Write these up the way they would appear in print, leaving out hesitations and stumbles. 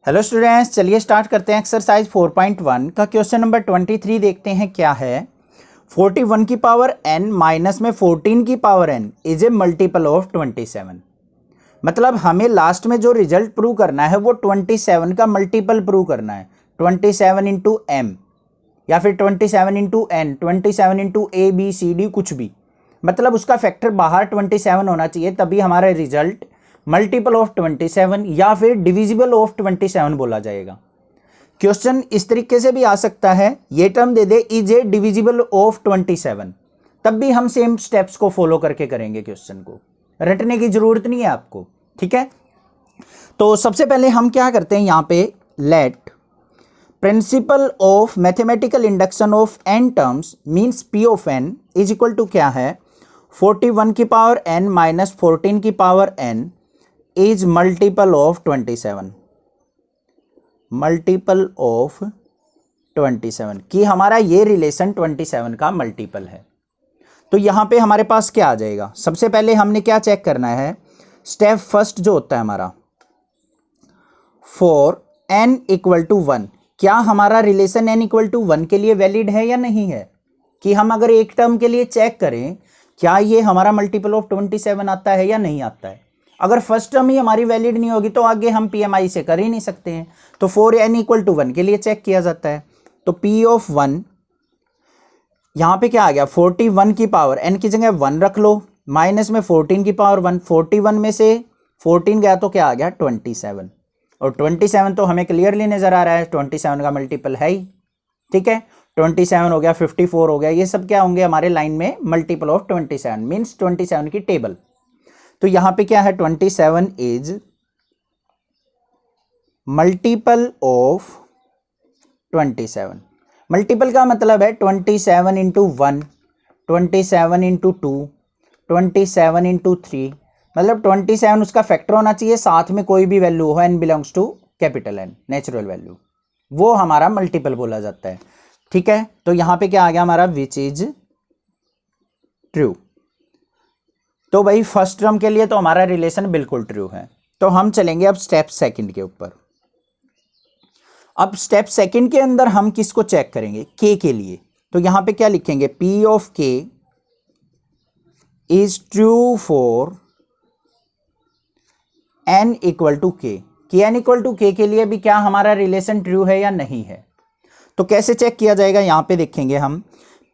Hello students, चलिए start करते हैं। एक्सरसाइज 4.1 का क्वेश्चन नंबर 23 देखते हैं क्या है। 41 की पावर n माइनस में 14 की power n is a multiple of 27। मतलब हमें लास्ट में जो रिजल्ट प्रूव करना है वो 27 का मल्टीपल प्रूव करना है। 27 इंटू m या फिर 27 into n, 27 into a b c d, कुछ भी, मतलब उसका फैक्टर बाहर 27 होना चाहिए, तभी हमारा रिजल्ट मल्टीपल ऑफ 27 या फिर डिविजिबल ऑफ 27 बोला जाएगा। क्वेश्चन इस तरीके से भी आ सकता है, ये term they they is a divisible of 27, तब भी हम सेम स्टेप्स को फॉलो करके करेंगे। क्वेश्चन को रटने की जरूरत नहीं है आपको, ठीक है। तो सबसे पहले हम क्या करते हैं, यहां पे let principle of mathematical induction of n terms means p of n is equal to क्या है, 41 की पावर n माइनस 14 की power n is multiple of 27, multiple of 27 कि हमारा ये रिलेशन 27 का मल्टीपल है। तो यहां पे हमारे पास क्या आ जाएगा, सबसे पहले हमने क्या चेक करना है, स्टेप फर्स्ट जो होता है हमारा, फॉर n इक्वल टू 1, क्या हमारा रिलेशन n इक्वल टू 1 के लिए वैलिड है या नहीं है, कि हम अगर एक टर्म के लिए चेक करें क्या ये हमारा मल्टीपल ऑफ 27 आता है या नहीं आता है। अगर फर्स्ट टर्म ही हमारी वैलिड नहीं होगी तो आगे हम PMI से कर ही नहीं सकते हैं। तो फॉर n इक्वल टू 1 के लिए चेक किया जाता है। तो P ऑफ 1 यहां पे क्या आ गया, 41 की पावर n की जगह 1 रख लो, माइनस में 14 की पावर 1, 41 में से 14 गया तो क्या आ गया 27, और 27 तो हमें क्लियरली नजर आ रहा है 27 का मल्टीपल है ही, ठीक है। 27 हो गया, 54 हो गया, ये सब क्या होंगे हमारे लाइन में मल्टीपल ऑफ 27 मीन्स 27 की टेबल। तो यहां पे क्या है, 27 इज मल्टीपल ऑफ 27। मल्टीपल का मतलब है 27 इंटू 1, 27 इंटू 2, 27 इंटू 3, मतलब 27 उसका फैक्टर होना चाहिए, साथ में कोई भी वैल्यू हो, n belongs to capital N, natural value, वो हमारा मल्टीपल बोला जाता है, ठीक है। तो यहां पे क्या आ गया हमारा, विच इज ट्रू। तो भाई फर्स्ट टर्म के लिए तो हमारा रिलेशन बिल्कुल ट्रू है। तो हम चलेंगे अब स्टेप सेकंड के ऊपर। अब स्टेप सेकंड के अंदर हम किसको चेक करेंगे, k के लिए। तो यहां पे क्या लिखेंगे, p of k is true for n equal to k, कि n इक्वल टू k के लिए भी क्या हमारा रिलेशन ट्रू है या नहीं है। तो कैसे चेक किया जाएगा, यहां पे देखेंगे हम,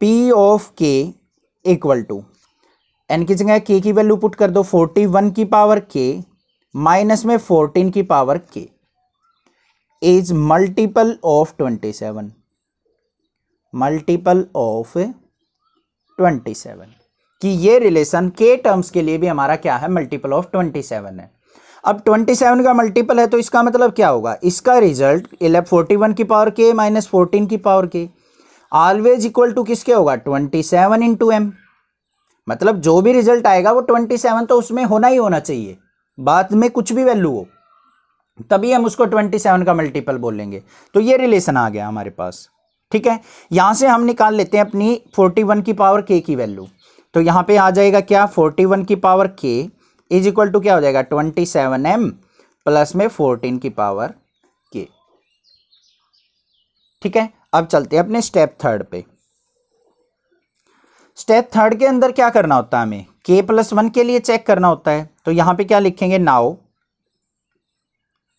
p of k equal to n की जगह k की वैल्यू पुट कर दो, 41 की पावर k माइनस में 14 की power k is multiple of 27, multiple of 27, कि ये रिलेशन k टर्म्स के लिए भी हमारा क्या है, मल्टीपल ऑफ 27 है। अब 27 का मल्टीपल है तो इसका मतलब क्या होगा, इसका रिजल्ट 41 की पावर k माइनस 14 की power k always equal to किसके होगा, 27 इंटू m। मतलब जो भी रिजल्ट आएगा वो 27 तो उसमें होना ही होना चाहिए, बाद में कुछ भी वैल्यू हो तभी हम उसको 27 का मल्टीपल बोलेंगे। तो ये रिलेशन आ गया हमारे पास, ठीक है। यहां से हम निकाल लेते हैं अपनी 41 की पावर k की वैल्यू। तो यहां पे आ जाएगा क्या, 41 की power k is equal to क्या हो जाएगा, 27m प्लस में 14 की पावर k, ठीक है। अब चलते हैं अपने स्टेप थर्ड पे। स्टेप थर्ड के अंदर क्या करना होता है, हमें k प्लस 1 के लिए चेक करना होता है। तो यहां पे क्या लिखेंगे,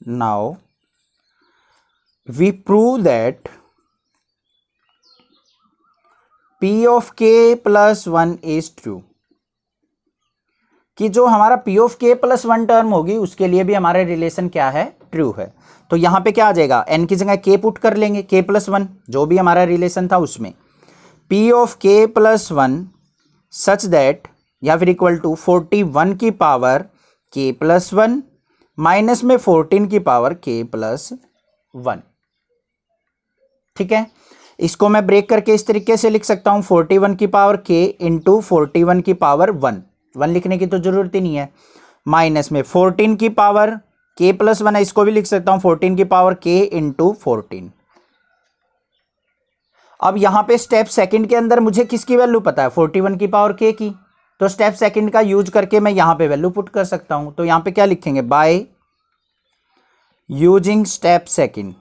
now we prove that p of k plus 1 is true, कि जो हमारा p of k plus 1 term होगी उसके लिए भी हमारा रिलेशन क्या है, ट्रू है। तो यहां पे क्या आ जाएगा, n की जगह k पुट कर लेंगे, k प्लस 1 जो भी हमारा रिलेशन था उसमें p of k plus 1 such that, या फिर इक्वल टू 41 की पावर k प्लस 1 माइनस में 14 की पावर k प्लस 1, ठीक है। इसको मैं ब्रेक करके इस तरीके से लिख सकता हूं, 41 की पावर k इंटू 41 की पावर 1 लिखने की तो जरूरत ही नहीं है, माइनस में 14 की पावर k प्लस 1 है, इसको भी लिख सकता हूं 14 की पावर k इंटू 14। अब यहां पे स्टेप सेकंड के अंदर मुझे किसकी वैल्यू पता है, 41 की पावर k की, तो स्टेप सेकंड का यूज करके मैं यहां पे वैल्यू पुट कर सकता हूं। तो यहां पे क्या लिखेंगे, by using step second,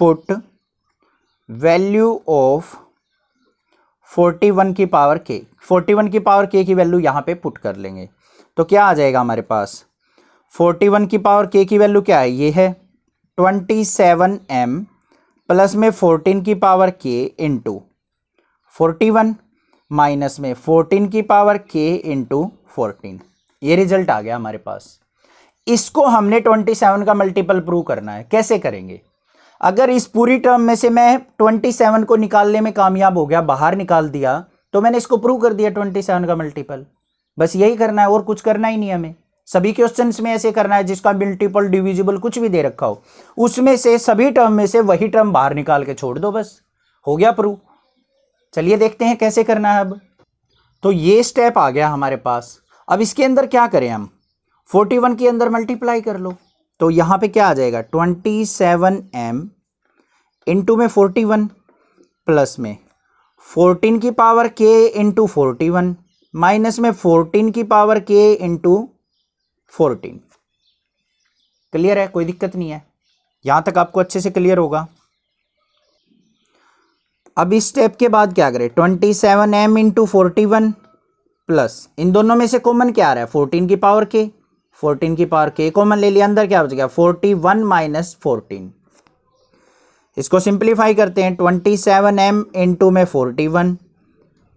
put value of 41 की पावर के, 41 की पावर के की वैल्यू यहाँ पे पुट कर लेंगे तो क्या आ जाएगा हमारे पास, 41 की पावर के की वैल्यू क्या है, ये है 27m प्लस में 14 की पावर के इंटू 41 माइनस में 14 की पावर के इंटू 14, ये रिजल्ट आ गया हमारे पास। इसको हमने 27 का मल्टीपल प्रूव करना है, कैसे करेंगे। अगर इस पूरी टर्म में से मैं 27 को निकालने में कामयाब हो गया, बाहर निकाल दिया, तो मैंने इसको प्रूव कर दिया 27 का मल्टीपल। बस यही करना है और कुछ करना ही नहीं हमें। सभी क्वेश्चंस में ऐसे करना है जिसका मल्टीपल डिविजिबल कुछ भी दे रखा हो, उसमें से सभी टर्म में से वही टर्म बाहर निकाल के छोड़ दो, बस हो गया प्रूव। चलिए देखते हैं कैसे करना है अब। तो ये स्टेप आ गया हमारे पास। अब इसके अंदर क्या करें हम, 41 के अंदर मल्टीप्लाई कर लो, तो यहाँ पे क्या आ जाएगा 27m इंटू में 41 प्लस में 14 की पावर k इंटू 41 माइनस में 14 की पावर k इंटू 14। क्लियर है, कोई दिक्कत नहीं है, यहाँ तक आपको अच्छे से क्लियर होगा। अब इस स्टेप के बाद क्या करें, 27m इंटू 41 प्लस इन दोनों में से कॉमन क्या आ रहा है, 14 की पावर k, 14 की पावर k कॉमन ले लिया, अंदर क्या बच गया 41 माइनस 14। इसको सिंप्लीफाई करते हैं, 27m इंटू में 41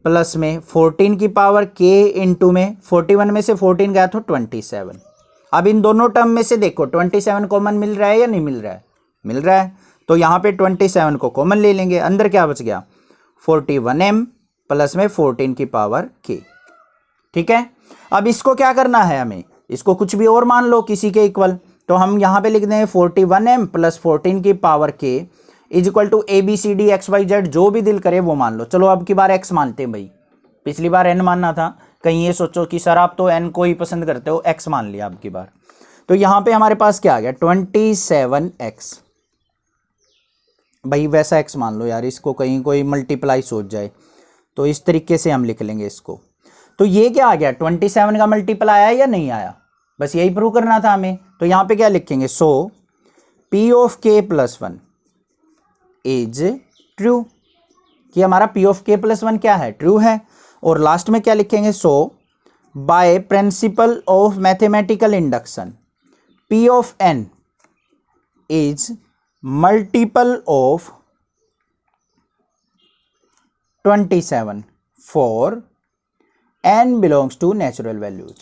प्लस में 14 की पावर k इंटू में 41 में से 14 गया तो 27। अब इन दोनों टर्म में से देखो 27 कॉमन मिल रहा है या नहीं मिल रहा है, मिल रहा है, तो यहाँ पे 27 को कॉमन ले लेंगे, अंदर क्या बच गया 41m प्लस में 14 की पावर k। ठीक है, अब इसको क्या करना है हमें, इसको कुछ भी और मान लो किसी के इक्वल, तो हम यहाँ पे लिख देंगे 41m प्लस 14 की power k is equal to ABCD XYZ, जो भी दिल करे वो मान लो। चलो अब की बार x मानते हैं भाई, पिछली बार n मानना था, कहीं ये सोचो कि सर आप तो n को ही पसंद करते हो, x मान लिया अब की बार। तो यहाँ पे हमारे पास क्या आ गया 27x, भाई वैसा x मान लो यार, इसको कहीं कोई मल्टीप्लाई सोच जाए तो इस तरीके से हम लिख लेंगे इसको। तो ये क्या आ गया 27 का मल्टीपल आया या नहीं आया, बस यही प्रूव करना था हमें। तो यहाँ पे क्या लिखेंगे, सो P of k plus 1 is true, कि हमारा P ऑफ k प्लस 1 क्या है, ट्रू है। और लास्ट में क्या लिखेंगे, so by principle of mathematical induction P of n is multiple of 27 for n belongs to natural values,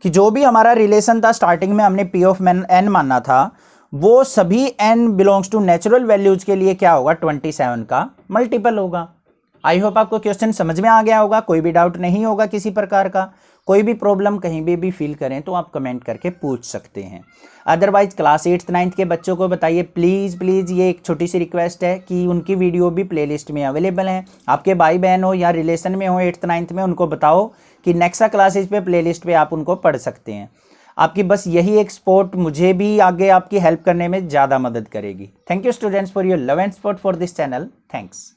कि जो भी हमारा रिलेशन था स्टार्टिंग में हमने P ऑफ n मानना था, वो सभी n belongs to natural values के लिए क्या होगा 27 का मल्टीपल होगा। आई होप आपको क्वेश्चन समझ में आ गया होगा, कोई भी डाउट नहीं होगा किसी प्रकार का। कोई भी प्रॉब्लम कहीं भी फील करें तो आप कमेंट करके पूछ सकते हैं। अदरवाइज क्लास 8th 9th के बच्चों को बताइए प्लीज़ ये एक छोटी सी रिक्वेस्ट है कि उनकी वीडियो भी प्लेलिस्ट में अवेलेबल है। आपके भाई बहन हो या रिलेशन में हो 8th 9th में, उनको बताओ कि नेक्सा क्लासेज पे प्लेलिस्ट पे आप उनको पढ़ सकते हैं। आपकी बस यही एक सपोर्ट मुझे भी आगे आपकी हेल्प करने में ज़्यादा मदद करेगी। Thank you students for your love and support for this channel. Thanks.